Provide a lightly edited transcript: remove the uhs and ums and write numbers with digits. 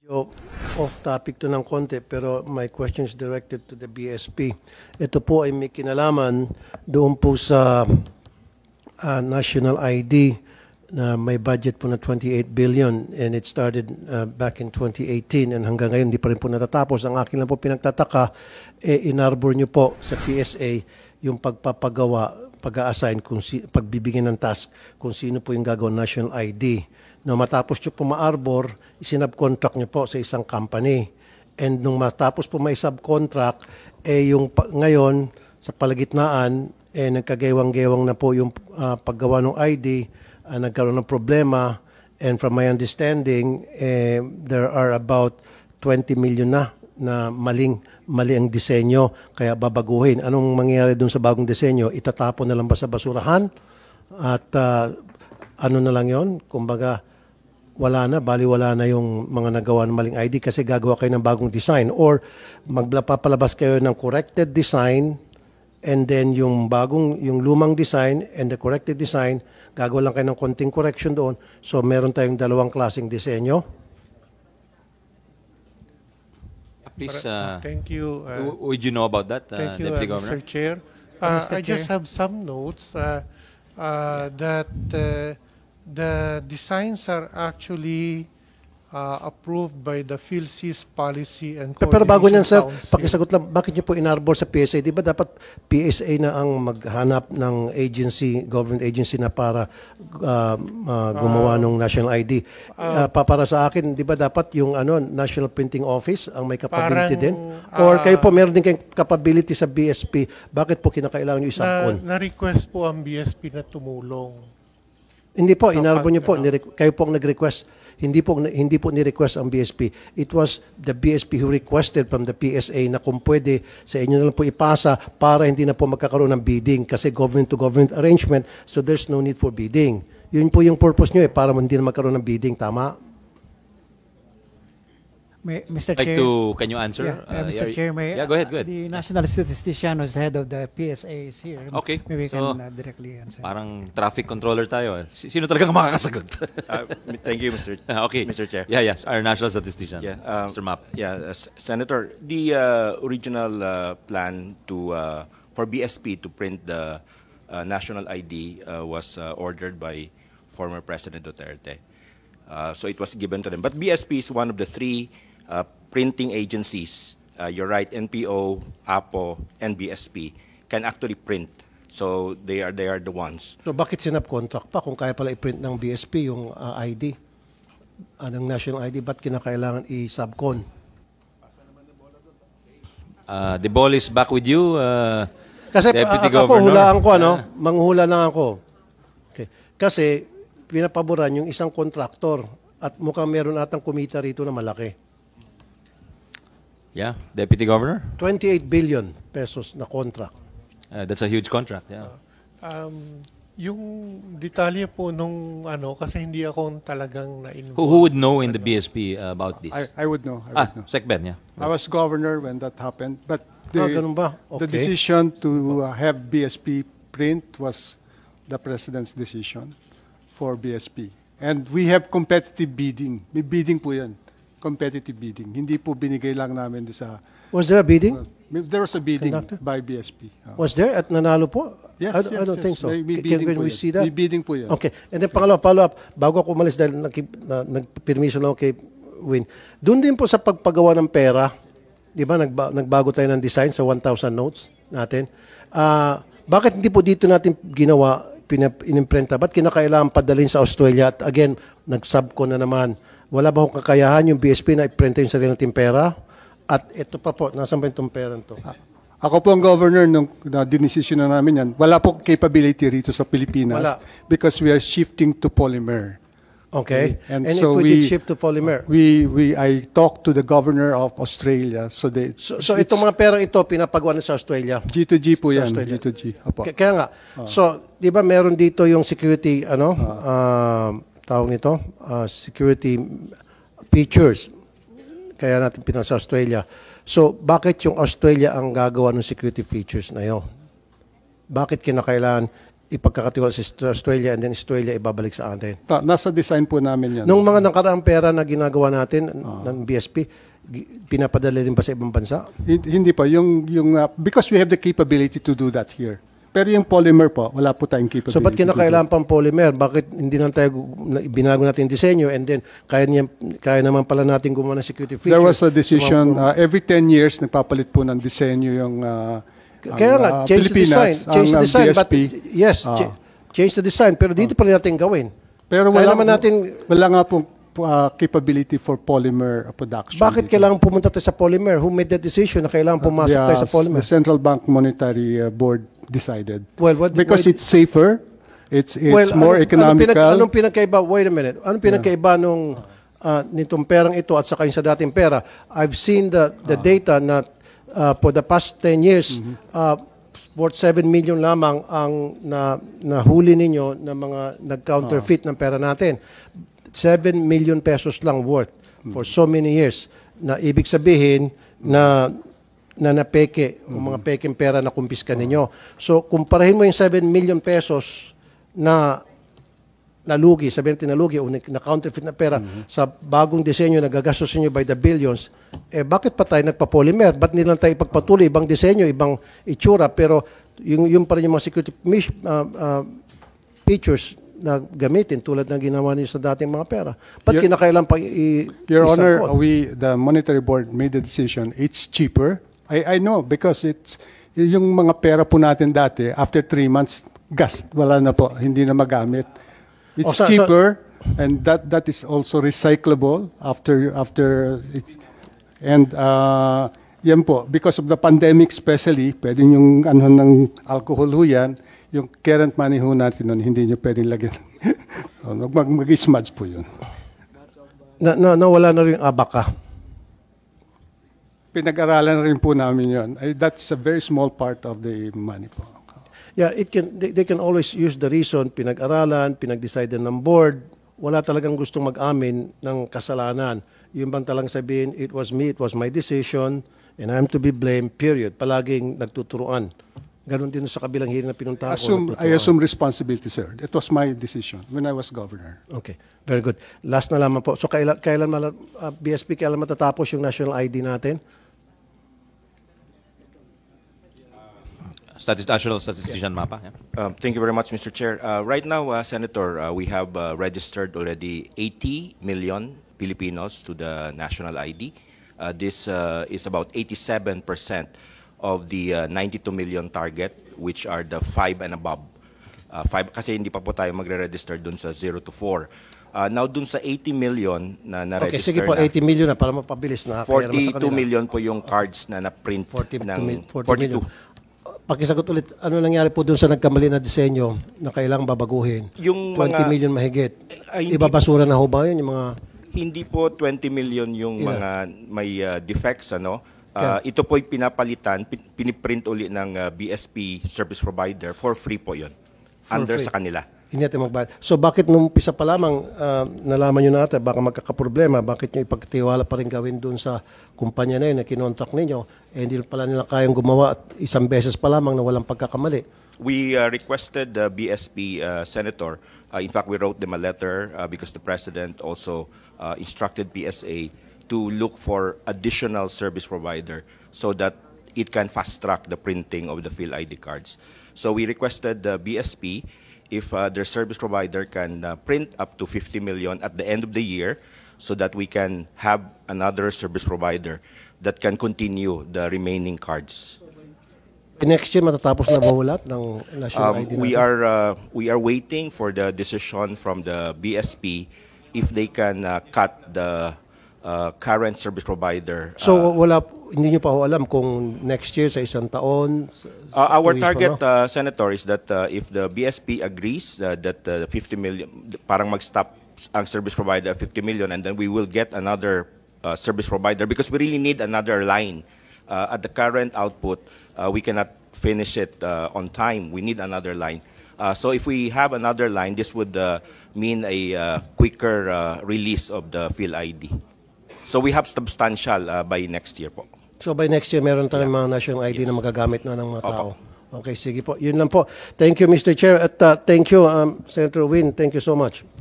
So, off topic to ng konti pero my question is directed to the BSP. Ito po ay may kinalaman doon po sa national ID na may budget po na 28 billion and it started back in 2018 and hanggang ngayon hindi pa rin po natatapos. Ang akin lang po pinagtataka, inarbor nyo po sa PSA yung pagpapagawa, pag-a-assign, pagbibigyan ng task kung sino po yung gagawin national ID. No, matapos nyo po ma-arbor, isinabcontract nyo po sa isang company. And nung matapos po may subcontract, yung ngayon sa palagitnaan, nagkagewang-gewang na po yung paggawa ng ID, nagkaroon ng problema. And from my understanding, there are about 20 million na mali ang disenyo, kaya babaguhin. Anong mangyayari dun sa bagong disenyo? Itatapon na lang ba sa basurahan? At ano na lang yon? Kumbaga, wala na yung mga nagawa ng maling ID kasi gagawa kayo ng bagong design or magpapalabas kayo ng corrected design and then yung lumang design and the corrected design, gagawa lang kayo ng konting correction doon. So meron tayong dalawang klaseng disenyo. Please, thank you. would you know about that, Thank you, Deputy Governor? Mr. Chair. I just have some notes that the designs are actually approved by the PhilSys Policy and Coordination Pero bago niyan, sir, Council. pakisagot lang, bakit niyo po inarbor sa PSA? Di ba dapat PSA na ang maghanap ng agency, government agency na para gumawa ng national ID? Para sa akin, di ba dapat yung National Printing Office ang may capability din? Or kayo po meron din kayong capability sa BSP, bakit po kinakailangan niyo isang Na-request po ang BSP na tumulong. Hindi po, inarbor niyo po, kayo po ang nag-request. Hindi po ni-request ang BSP. It was the BSP who requested from the PSA na kung pwede sa inyo na lang po ipasa para hindi na po magkakaroon ng bidding kasi government-to-government arrangement, so there's no need for bidding. Yun po yung purpose nyo para hindi na magkaroon ng bidding. Tama? Mr. Like Chair, can you answer? Mr. Chair, go ahead. The national statistician who's head of the PSA is here. Okay, Maybe we so, can directly answer. Parang traffic controller tayo. Sino talaga makakasagot? Thank you, Mr. Okay. Mr. Chair. Yeah, yes, our national statistician, Yeah, Mr. Map. Yeah, Senator, the original plan for BSP to print the national ID was ordered by former President Duterte. So it was given to them. But BSP is one of the three printing agencies. You're right, NPO, APO, and BSP can actually print. So they are the ones. So bakit sinab-contract pa kung kaya pala i-print ng BSP yung ID? Ng national ID, ba't kinakailangan i-subcon? The ball is back with you, Kasi Deputy ako, Governor. hulaan ko, manghula lang ako. Okay. Kasi pinapaboran yung isang kontraktor at mukhang meron atang kumita rito na malaki. Yeah, Deputy Governor. 28 billion pesos na contract. That's a huge contract. Yeah. Yung detalye po nung kasi hindi ako talagang na-involved. Who would know in the BSP about this? I would know. I would know. Secben, yeah. I was governor when that happened, but Ganun ba? the Okay. decision to have BSP print was the president's decision for BSP. And we have competitive bidding. May bidding po yan. Competitive bidding. Hindi po binigay lang namin doon sa... Was there a bidding? There was a bidding Conducted? by BSP. Was there at nanalo po? Yes, I don't think so. May Can bidding po we yan. see that? May bidding po yan. Okay. And then pangalawa, follow-up. Bago ako umalis dahil nagpermiso lang ako kay Win. Doon din po sa pagpagawa ng pera, di ba, nagbago tayo ng design sa 1,000 notes natin. Bakit hindi po dito natin ginawa, inimprenta? Ba't kinakailangan padalhin sa Australia? At again, nag-subcon na naman. Wala ba akong kakayahan yung BSP na iprenta yung sarili nating pera? At ito pa po, nasan ba itong pera ito? Ako po ang governor nung dinesisyon na namin yan. Wala po capability rito sa Pilipinas Wala. because we are shifting to polymer. Okay. And so if we did shift to polymer. I talked to the governor of Australia. So itong mga pera ito, pinapagawa na sa Australia? G2G po Sa yan. Australia. G2G. Apo. Kaya nga. So, di ba meron dito yung security, tawag nito, security features. Kaya natin pinasa sa Australia. So, bakit yung Australia ang gagawa ng security features na yun? Bakit kinakailangan ipagkakatiwala sa Australia and then Australia ibabalik sa atin. Nasa design po namin yan. Nung mga nakaraang pera na ginagawa natin ng BSP, pinapadala rin ba sa ibang bansa? Hindi pa. Because we have the capability to do that here. Pero yung polymer po, wala po tayong capability. So ba't kinakailangan pang polymer? Bakit hindi lang tayo binago natin yung disenyo and then kaya naman pala natin gumawa ng security features? There was a decision, every 10 years, nagpapalit po ng disenyo yung kaya nga, change the design. Change the design. But, BSP. yes, change the design. Pero dito pa rin natin gawin. Pero Kaya naman natin, wala nga pong capability for polymer production. bakit kailangan pumunta tayo sa polymer? Who made that decision na kailangan pumasok tayo sa polymer? The Central Bank Monetary Board decided. Well, Because it's safer, it's more economical. Anong pinagkaiba? Wait a minute. Anong pinagkaiba nung nitong perang ito at saka yung sa dating pera? I've seen the data na for the past 10 years, worth 7 million lamang ang nahuli ninyo na mga nag-counterfeit ng pera natin. 7 million pesos lang worth for so many years. Na ibig sabihin na napeke, mga peking pera na kumpiska ninyo. So, kumparahin mo yung 7 million pesos na nalugi, sabihin natin nalugi o na-counterfeit na pera sa bagong disenyo na gagastos ninyo by the billions, bakit pa tayo nagpa-polymer? Ba't nilang tayo ipagpatuloy? Ibang disenyo, ibang itsura, pero yung pa rin yung mga security features na gamitin tulad ng ginawa niyo sa dating mga pera. Ba't kinakailan pa Your Honor, the Monetary Board made the decision. It's cheaper. I know because it's yung mga pera po natin dati, after 3 months, wala na po, hindi na magamit. It's cheaper and that is also recyclable after it, and yan po, because of the pandemic especially, pwedeng yung ng alcohol ho yan, yung current money ho natin nun, hindi nyo pwedeng lagyan. Mag-smudge po yun. Wala na rin abaka. Pinag-aralan rin po namin yun. That's a very small part of the money po. Yeah, they can always use the reason, pinag-aralan, pinag-decide ng board, wala talagang gustong mag-amin ng kasalanan. Yung bang talang sabihin, it was me, it was my decision, and I'm to be blamed, period. Palaging nagtuturuan. Ganon din sa kabilang hearing na pinuntahan ko. I assume responsibility, sir. It was my decision when I was governor. Okay, very good. Last na lamang po. So kailan BSP, kailan matatapos yung national ID natin? National statistician mapa. Yeah. Thank you very much, Mr. Chair. Right now, Senator, we have registered already 80 million Filipinos to the national ID. This is about 87% of the 92 million target, which are the 5 and above. 5 kasi hindi pa po tayo magre-register dun sa 0 to 4. Now dun sa 80 million na na-register okay, sige po, 80 million na para mapabilis na. 42 million po yung cards na na-print ng 40 million. Pakisagot ulit, ano nangyari po dun sa nagkamali na disenyo na kailangang babaguhin? Yung 20 million mahigit. Ibabasura na ho ba yun? Yung mga... Hindi po 20 million yung mga may defects. Ito po'y pinapalitan, piniprint uli ng BSP service provider for free po yun. Under sa kanila. Hindi natin magbayad. So bakit nung pisa pa lamang nalaman nyo natin, baka magkakaproblema, bakit nyo ipagtiwala pa rin gawin dun sa kumpanya na yun na kinontak ninyo, hindi pala nila kayang gumawa at isang beses pa lamang na walang pagkakamali? We requested the BSP senator. In fact, we wrote them a letter because the president also instructed PSA to look for additional service provider so that it can fast-track the printing of the PhilID cards. So we requested the BSP if their service provider can print up to 50 million at the end of the year so that we can have another service provider that can continue the remaining cards. Next year matatapos na ba lahat ng national ID natin? We are waiting for the decision from the BSP if they can cut the current service provider. So hindi nyo pa ho alam kung next year sa isang taon? Our target, Senator, is that if the BSP agrees that 50 million, parang mag-stop ang service provider at 50 million, and then we will get another service provider because we really need another line. At the current output, we cannot finish it on time. We need another line. So if we have another line, this would mean a quicker release of the PhilID. So we have substantial by next year po. So by next year, meron tayong mga national ID na magagamit na ng mga tao. Okay, sige po. Yun lang po. Thank you, Mr. Chair. At thank you, Senator Win. Thank you so much.